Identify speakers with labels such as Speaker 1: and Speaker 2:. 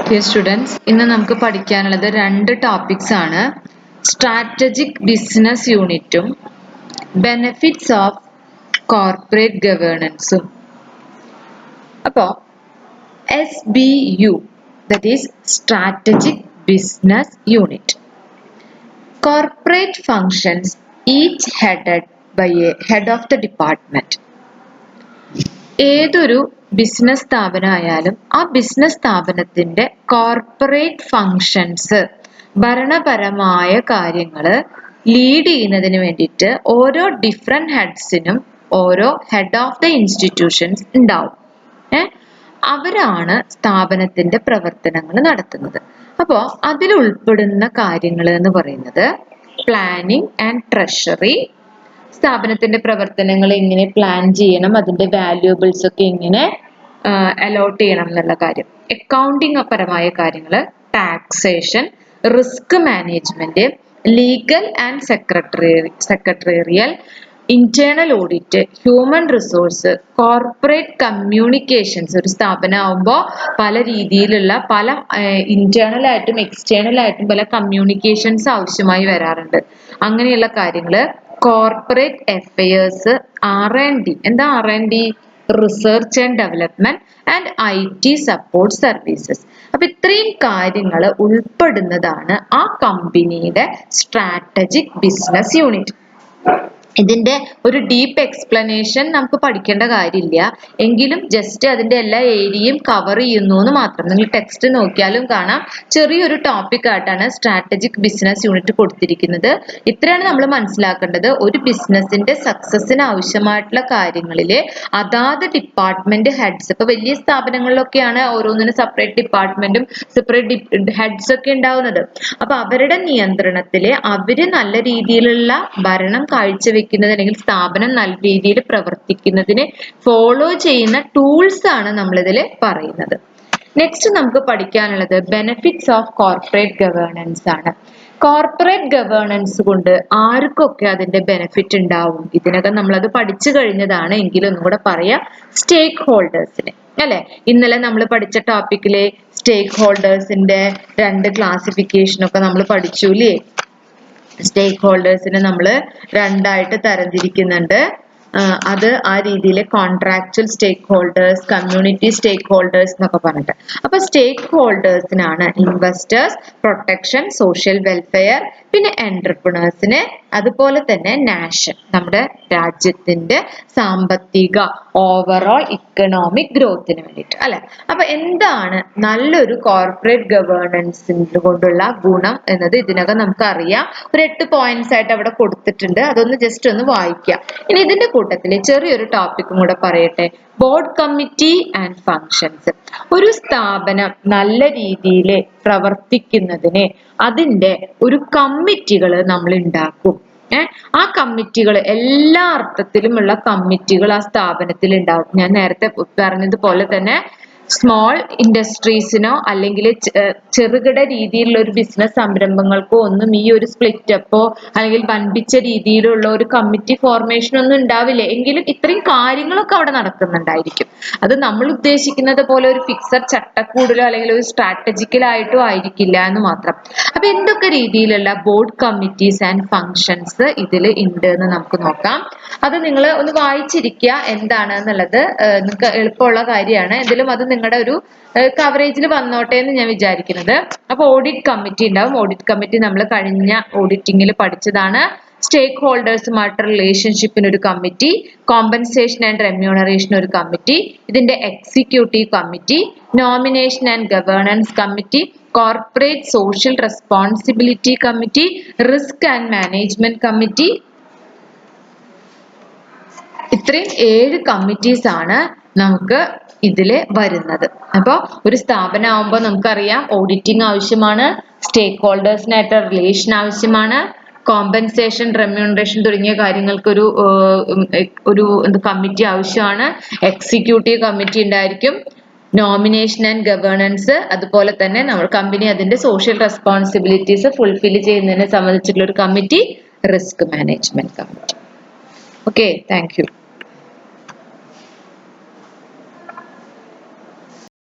Speaker 1: Okay students, ഇന്ന് നമുക്ക് പഠിക്കാനുള്ളത് രണ്ട് ടോപ്പിക്സ് ആണ്. സ്ട്രാറ്റജിക് ബിസിനസ് യൂണിറ്റും ബെനിഫിറ്റ്സ് ഓഫ് കോർപ്പറേറ്റ് ഗവേണൻസും. അപ്പോൾ SBU, that is Strategic Business Unit. Corporate functions each headed by a head of the department. ഏതൊരു ബിസിനസ് സ്ഥാപനമായാലും ആ ബിസിനസ് സ്ഥാപനത്തിന്റെ കോർപ്പറേറ്റ് ഫങ്ഷൻസ്, ഭരണപരമായ കാര്യങ്ങൾ ലീഡ് ചെയ്യുന്നതിന് വേണ്ടിയിട്ട് ഓരോ ഡിഫറെന്റ് ഹെഡ്സിനും ഓരോ ഹെഡ് ഓഫ് ദ ഇൻസ്റ്റിറ്റ്യൂഷൻസ് ഉണ്ടാവും. അവരാണ് സ്ഥാപനത്തിന്റെ പ്രവർത്തനങ്ങൾ നടത്തുന്നത്. അപ്പോൾ അതിൽ ഉൾപ്പെടുന്ന കാര്യങ്ങൾ എന്ന് പറയുന്നത് പ്ലാനിങ് ആൻഡ് ട്രഷറി, സ്ഥാപനത്തിന്റെ പ്രവർത്തനങ്ങൾ എങ്ങനെ പ്ലാൻ ചെയ്യണം, അതിന്റെ വാല്യൂബിൾസ് ഒക്കെ എങ്ങനെ അലോട്ട് ചെയ്യണം എന്നുള്ള കാര്യം, അക്കൗണ്ടിങ് പരമായ കാര്യങ്ങൾ, taxation, risk management, legal and secretarial, internal audit, human resource, corporate communications. ഒരു സ്ഥാപനമാകുമ്പോൾ പല രീതിയിലുള്ള പല ഇന്റേണൽ ആയിട്ടും എക്സ്റ്റേണൽ ആയിട്ടും പല കമ്മ്യൂണിക്കേഷൻസ് ആവശ്യമായി വരാറുണ്ട്. അങ്ങനെയുള്ള കാര്യങ്ങൾ, കോർപ്പറേറ്റ് അഫയേഴ്സ്, R&D. എന്താ R&D? Research and development and IT support services. അപ്പൊ ഇത്രയും കാര്യങ്ങൾ ഉൾപ്പെടുന്നതാണ് ആ കമ്പനിയുടെ സ്ട്രാറ്റജിക് ബിസിനസ് യൂണിറ്റ്. ഇതിന്റെ ഒരു ഡീപ്പ് എക്സ്പ്ലനേഷൻ നമുക്ക് പഠിക്കേണ്ട കാര്യമില്ല, എങ്കിലും ജസ്റ്റ് അതിന്റെ എല്ലാ ഏരിയയും കവർ ചെയ്യുന്നു എന്ന് മാത്രം. നിങ്ങൾ ടെക്സ്റ്റ് നോക്കിയാലും കാണാം, ചെറിയൊരു ടോപ്പിക് ആയിട്ടാണ് സ്ട്രാറ്റജിക് ബിസിനസ് യൂണിറ്റ് കൊടുത്തിരിക്കുന്നത്. ഇത്രയാണ് നമ്മൾ മനസ്സിലാക്കേണ്ടത്. ഒരു ബിസിനസിന്റെ സക്സസിന് ആവശ്യമായിട്ടുള്ള കാര്യങ്ങളിൽ അതാത് ഡിപ്പാർട്ട്മെന്റ് ഹെഡ്സ്, ഇപ്പൊ വലിയ സ്ഥാപനങ്ങളിലൊക്കെയാണ് ഓരോന്നിനും സെപ്പറേറ്റ് ഡിപ്പാർട്ട്മെന്റും സെപ്പറേറ്റ് ഹെഡ്സ് ഒക്കെ ഉണ്ടാവുന്നത്. അപ്പൊ അവരുടെ നിയന്ത്രണത്തിൽ അവര് നല്ല രീതിയിലുള്ള ഭരണം കാഴ്ചവെക്കുന്നത്, അല്ലെങ്കിൽ സ്ഥാപനം നല്ല രീതിയിൽ പ്രവർത്തിക്കുന്നതിന് ഫോളോ ചെയ്യുന്ന ടൂൾസ് ആണ് നമ്മൾ ഇതിൽ പറയുന്നത്. നെക്സ്റ്റ് നമുക്ക് പഠിക്കാനുള്ളത് ബെനിഫിറ്റ്സ് ഓഫ് കോർപ്പറേറ്റ് ഗവേണൻസ് ആണ്. കോർപ്പറേറ്റ് ഗവേണൻസ് കൊണ്ട് ആർക്കൊക്കെ അതിന്റെ ബെനിഫിറ്റ് ഉണ്ടാവും? ഇതിനകം നമ്മളത് പഠിച്ചു കഴിഞ്ഞതാണ്, എങ്കിലും ഒന്നും കൂടെ പറയാം. സ്റ്റേക്ക് ഹോൾഡേഴ്സിന്, അല്ലെ? ഇന്നലെ നമ്മൾ പഠിച്ച ടോപ്പിക്കിലെ സ്റ്റേക്ക് ഹോൾഡേഴ്സിന്റെ രണ്ട് ക്ലാസിഫിക്കേഷനൊക്കെ നമ്മൾ പഠിച്ചു അല്ലേ? സ്റ്റേക്ക് ഹോൾഡേഴ്സിനെ നമ്മൾ രണ്ടായിട്ട് തരംതിരിക്കുന്നുണ്ട്. അത് ആ രീതിയിൽ കോൺട്രാക്ച്വൽ സ്റ്റേക്ക് ഹോൾഡേഴ്സ്, കമ്മ്യൂണിറ്റി സ്റ്റേക്ക് ഹോൾഡേഴ്സ് എന്നൊക്കെ പറഞ്ഞിട്ട്. അപ്പൊ സ്റ്റേക്ക് ഹോൾഡേഴ്സിനാണ് ഇൻവെസ്റ്റേഴ്സ്, പ്രൊട്ടക്ഷൻ, സോഷ്യൽ വെൽഫെയർ, പിന്നെ എന്റർപ്രണേഴ്സിന്, അതുപോലെ തന്നെ നാഷൻ, നമ്മുടെ രാജ്യത്തിന്റെ സാമ്പത്തിക ഓവറോൾ ഇക്കണോമിക് ഗ്രോത്തിന് വേണ്ടിയിട്ട്, അല്ലെ? അപ്പൊ എന്താണ് നല്ലൊരു കോർപ്പറേറ്റ് ഗവേണൻസ് കൊണ്ടുള്ള ഗുണം എന്നത് ഇതിനകം നമുക്ക് അറിയാം. ഒരു 8 പോയിന്റ്സ് ആയിട്ട് അവിടെ കൊടുത്തിട്ടുണ്ട്, അതൊന്ന് ജസ്റ്റ് ഒന്ന് വായിക്കാം. ഇനി ഇതിന്റെ കൂട്ടത്തിൽ ചെറിയൊരു ടോപ്പിക്കും കൂടെ പറയട്ടെ, ബോർഡ് കമ്മിറ്റി ആൻഡ് ഫങ്ഷൻസ്. ഒരു സ്ഥാപനം നല്ല രീതിയിൽ പ്രവർത്തിക്കുന്നതിന് അതിന്റെ ഒരു കമ്മിറ്റികൾ നമ്മൾ ഉണ്ടാക്കും. ആ കമ്മിറ്റികൾ, എല്ലാ അർത്ഥത്തിലുമുള്ള കമ്മിറ്റികൾ ആ സ്ഥാപനത്തിൽ ഉണ്ടാവും. ഞാൻ നേരത്തെ പറഞ്ഞതുപോലെ തന്നെ സ്മോൾ ഇൻഡസ്ട്രീസിനോ അല്ലെങ്കിൽ ചെറുകിട രീതിയിലുള്ള ഒരു ബിസിനസ് സംരംഭങ്ങൾക്കോ ഒന്നും ഈ ഒരു സ്പ്ലിറ്റപ്പോ അല്ലെങ്കിൽ വൻപിച്ച രീതിയിലുള്ള ഒരു കമ്മിറ്റി ഫോർമേഷൻ ഒന്നും ഉണ്ടാവില്ല, എങ്കിലും ഇത്രയും കാര്യങ്ങളൊക്കെ അവിടെ നടക്കുന്നുണ്ടായിരിക്കും. അത് നമ്മൾ ഉദ്ദേശിക്കുന്നത് പോലെ ഒരു ഫിക്സഡ് ചട്ടക്കൂടിലോ അല്ലെങ്കിൽ ഒരു സ്ട്രാറ്റജിക്കലായിട്ടോ ആയിരിക്കില്ല എന്ന് മാത്രം. അപ്പൊ എന്തൊക്കെ രീതിയിലുള്ള ബോർഡ് കമ്മിറ്റീസ് ആൻഡ് ഫങ്ഷൻസ് ഇതിൽ ഉണ്ട് എന്ന് നമുക്ക് നോക്കാം. അത് നിങ്ങൾ ഒന്ന് വായിച്ചിരിക്കുക, എന്താണ് എന്നുള്ളത് നിങ്ങൾക്ക് എളുപ്പമുള്ള കാര്യമാണ്. എന്തെങ്കിലും അത് നിങ്ങളുടെ ഒരു കവറേജിൽ വന്നോട്ടെ എന്ന് ഞാൻ വിചാരിക്കുന്നത്. അപ്പൊ ഓഡിറ്റ് കമ്മിറ്റി ഉണ്ടാവും. ഓഡിറ്റ് കമ്മിറ്റി നമ്മൾ കഴിഞ്ഞ ഓഡിറ്റിംഗിൽ പഠിച്ചതാണ്. സ്റ്റേക്ക് ഹോൾഡേഴ്സുമായിട്ട് റിലേഷൻഷിപ്പിന് ഒരു കമ്മിറ്റി, കോമ്പൻസേഷൻ ആൻഡ് റെമ്യൂണറേഷൻ ഒരു കമ്മിറ്റി, ഇതിന്റെ executive committee, nomination and governance committee, corporate social responsibility committee, risk and management committee. ഇത്രയും 7 കമ്മിറ്റീസ് ആണ് നമുക്ക് ഇതില് വരുന്നത്. അപ്പോൾ ഒരു സ്ഥാപനം ആവുമ്പോൾ നമുക്കറിയാം ഓഡിറ്റിംഗ് ആവശ്യമാണ്, സ്റ്റേക്ക് ഹോൾഡേഴ്സിനായിട്ട് റിലേഷൻ ആവശ്യമാണ്, കോമ്പൻസേഷൻ, റെമ്യൂണറേഷൻ തുടങ്ങിയ കാര്യങ്ങൾക്ക് ഒരു കമ്മിറ്റി ആവശ്യമാണ്, എക്സിക്യൂട്ടീവ് കമ്മിറ്റി ഉണ്ടായിരിക്കും, നോമിനേഷൻ ആൻഡ് ഗവേണൻസ്, അതുപോലെ തന്നെ നമ്മൾ കമ്പനി അതിന്റെ സോഷ്യൽ റെസ്പോൺസിബിലിറ്റീസ് ഫുൾഫിൽ ചെയ്യുന്നതിനെ സംബന്ധിച്ചിട്ടുള്ള ഒരു committee, risk management committee. Okay, thank you.